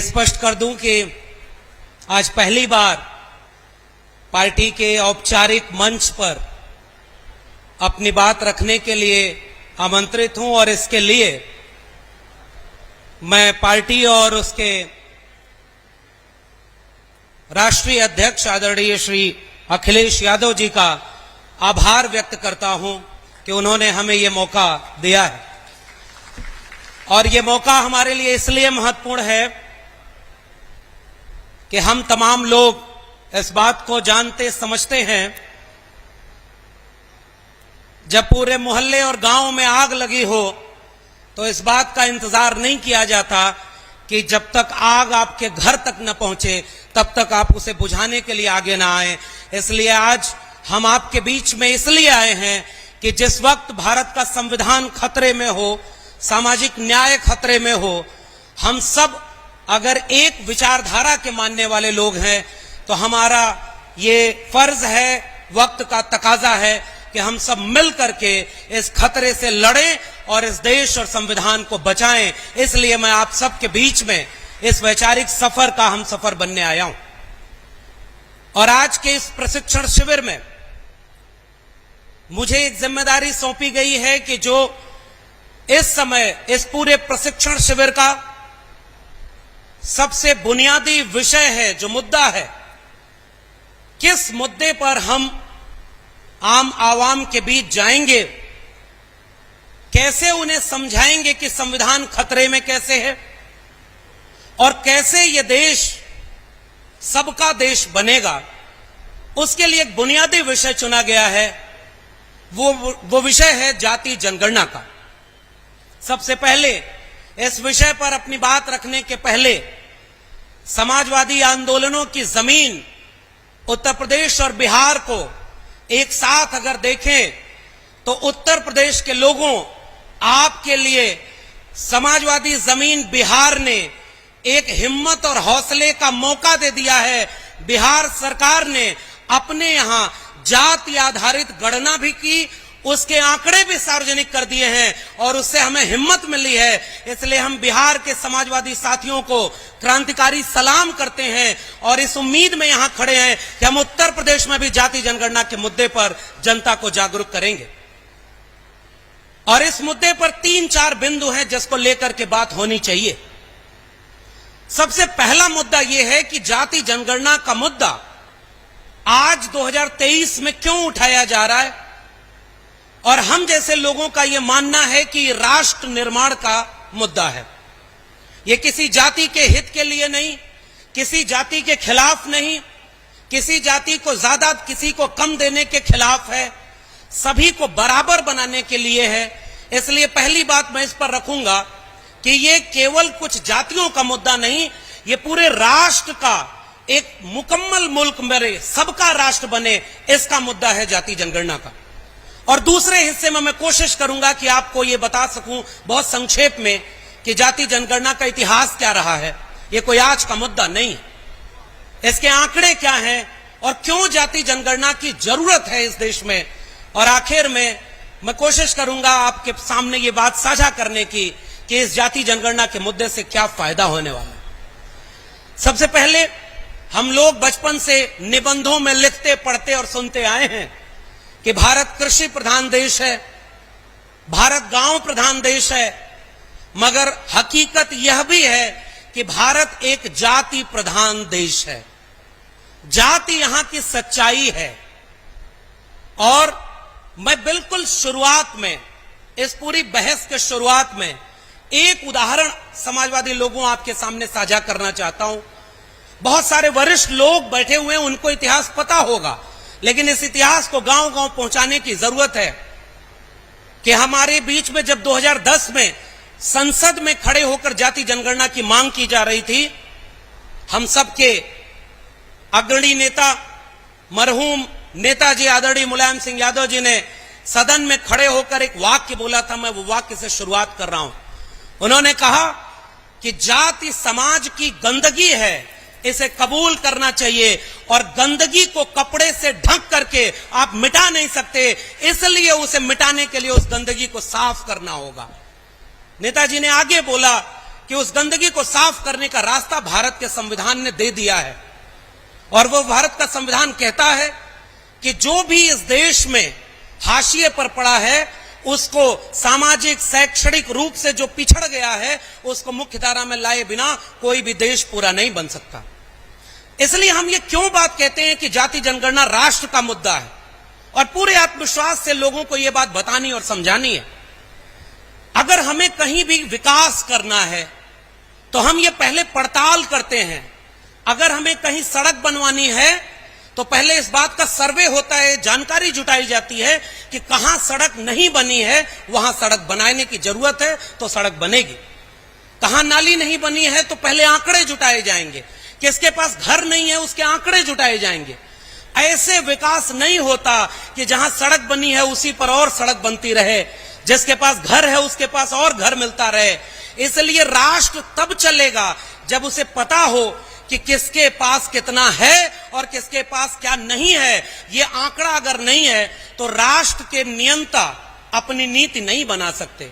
स्पष्ट कर दूं कि आज पहली बार पार्टी के औपचारिक मंच पर अपनी बात रखने के लिए आमंत्रित हूं और इसके लिए मैं पार्टी और उसके राष्ट्रीय अध्यक्ष आदरणीय श्री अखिलेश यादव जी का आभार व्यक्त करता हूं कि उन्होंने हमें ये मौका दिया है। और ये मौका हमारे लिए इसलिए महत्वपूर्ण है कि हम तमाम लोग इस बात को जानते समझते हैं, जब पूरे मोहल्ले और गांव में आग लगी हो तो इस बात का इंतजार नहीं किया जाता कि जब तक आग आपके घर तक न पहुंचे तब तक आप उसे बुझाने के लिए आगे ना आए। इसलिए आज हम आपके बीच में इसलिए आए हैं कि जिस वक्त भारत का संविधान खतरे में हो, सामाजिक न्याय खतरे में हो, हम सब अगर एक विचारधारा के मानने वाले लोग हैं तो हमारा ये फर्ज है, वक्त का तकाजा है कि हम सब मिल करके इस खतरे से लड़ें और इस देश और संविधान को बचाएं। इसलिए मैं आप सबके बीच में इस वैचारिक सफर का हम सफर बनने आया हूं। और आज के इस प्रशिक्षण शिविर में मुझे एक जिम्मेदारी सौंपी गई है कि जो इस समय इस पूरे प्रशिक्षण शिविर का सबसे बुनियादी विषय है, जो मुद्दा है, किस मुद्दे पर हम आम आवाम के बीच जाएंगे, कैसे उन्हें समझाएंगे कि संविधान खतरे में कैसे है और कैसे यह देश सबका देश बनेगा, उसके लिए एक बुनियादी विषय चुना गया है। वो विषय है जाति जनगणना का। सबसे पहले इस विषय पर अपनी बात रखने के पहले समाजवादी आंदोलनों की जमीन उत्तर प्रदेश और बिहार को एक साथ अगर देखें तो उत्तर प्रदेश के लोगों, आपके लिए समाजवादी जमीन बिहार ने एक हिम्मत और हौसले का मौका दे दिया है। बिहार सरकार ने अपने यहां जाति आधारित गणना भी की, उसके आंकड़े भी सार्वजनिक कर दिए हैं और उससे हमें हिम्मत मिली है। इसलिए हम बिहार के समाजवादी साथियों को क्रांतिकारी सलाम करते हैं और इस उम्मीद में यहां खड़े हैं कि हम उत्तर प्रदेश में भी जाति जनगणना के मुद्दे पर जनता को जागरूक करेंगे। और इस मुद्दे पर 3-4 बिंदु हैं जिसको लेकर के बात होनी चाहिए। सबसे पहला मुद्दा यह है कि जाति जनगणना का मुद्दा आज 2023 में क्यों उठाया जा रहा है। और हम जैसे लोगों का यह मानना है कि राष्ट्र निर्माण का मुद्दा है। यह किसी जाति के हित के लिए नहीं, किसी जाति के खिलाफ नहीं, किसी जाति को ज्यादा किसी को कम देने के खिलाफ है, सभी को बराबर बनाने के लिए है। इसलिए पहली बात मैं इस पर रखूंगा कि यह केवल कुछ जातियों का मुद्दा नहीं, यह पूरे राष्ट्र का, एक मुकम्मल मुल्क मेरे सबका राष्ट्र बने, इसका मुद्दा है जाति जनगणना का। और दूसरे हिस्से में मैं कोशिश करूंगा कि आपको यह बता सकूं बहुत संक्षेप में कि जाति जनगणना का इतिहास क्या रहा है। यह कोई आज का मुद्दा नहीं है, इसके आंकड़े क्या हैं और क्यों जाति जनगणना की जरूरत है इस देश में। और आखिर में मैं कोशिश करूंगा आपके सामने ये बात साझा करने की कि इस जाति जनगणना के मुद्दे से क्या फायदा होने वाला है। सबसे पहले हम लोग बचपन से निबंधों में लिखते पढ़ते और सुनते आए हैं कि भारत कृषि प्रधान देश है, भारत गांव प्रधान देश है, मगर हकीकत यह भी है कि भारत एक जाति प्रधान देश है। जाति यहां की सच्चाई है। और मैं बिल्कुल शुरुआत में, इस पूरी बहस के शुरुआत में एक उदाहरण समाजवादी लोगों आपके सामने साझा करना चाहता हूं। बहुत सारे वरिष्ठ लोग बैठे हुए हैं, उनको इतिहास पता होगा, लेकिन इस इतिहास को गांव गांव पहुंचाने की जरूरत है कि हमारे बीच में जब 2010 में संसद में खड़े होकर जाति जनगणना की मांग की जा रही थी, हम सबके अग्रणी नेता मरहूम नेताजी आदरणीय मुलायम सिंह यादव जी ने सदन में खड़े होकर एक वाक्य बोला था। मैं वो वाक्य से शुरुआत कर रहा हूं। उन्होंने कहा कि जाति समाज की गंदगी है, इसे कबूल करना चाहिए और गंदगी को कपड़े से ढक करके आप मिटा नहीं सकते, इसलिए उसे मिटाने के लिए उस गंदगी को साफ करना होगा। नेताजी ने आगे बोला कि उस गंदगी को साफ करने का रास्ता भारत के संविधान ने दे दिया है। और वो भारत का संविधान कहता है कि जो भी इस देश में हाशिए पर पड़ा है, उसको सामाजिक शैक्षणिक रूप से जो पिछड़ गया है, उसको मुख्य धारा में लाए बिना कोई भी देश पूरा नहीं बन सकता। इसलिए हम ये क्यों बात कहते हैं कि जाति जनगणना राष्ट्र का मुद्दा है, और पूरे आत्मविश्वास से लोगों को यह बात बतानी और समझानी है। अगर हमें कहीं भी विकास करना है तो हम ये पहले पड़ताल करते हैं। अगर हमें कहीं सड़क बनवानी है तो पहले इस बात का सर्वे होता है, जानकारी जुटाई जाती है कि कहां सड़क नहीं बनी है, वहां सड़क बनाने की जरूरत है तो सड़क बनेगी। कहां नाली नहीं बनी है तो पहले आंकड़े जुटाए जाएंगे, किसके पास घर नहीं है उसके आंकड़े जुटाए जाएंगे। ऐसे विकास नहीं होता कि जहां सड़क बनी है उसी पर और सड़क बनती रहे, जिसके पास घर है उसके पास और घर मिलता रहे। इसलिए राष्ट्र तब चलेगा जब उसे पता हो कि किसके पास कितना है और किसके पास क्या नहीं है। ये आंकड़ा अगर नहीं है तो राष्ट्र के नियंता अपनी नीति नहीं बना सकते।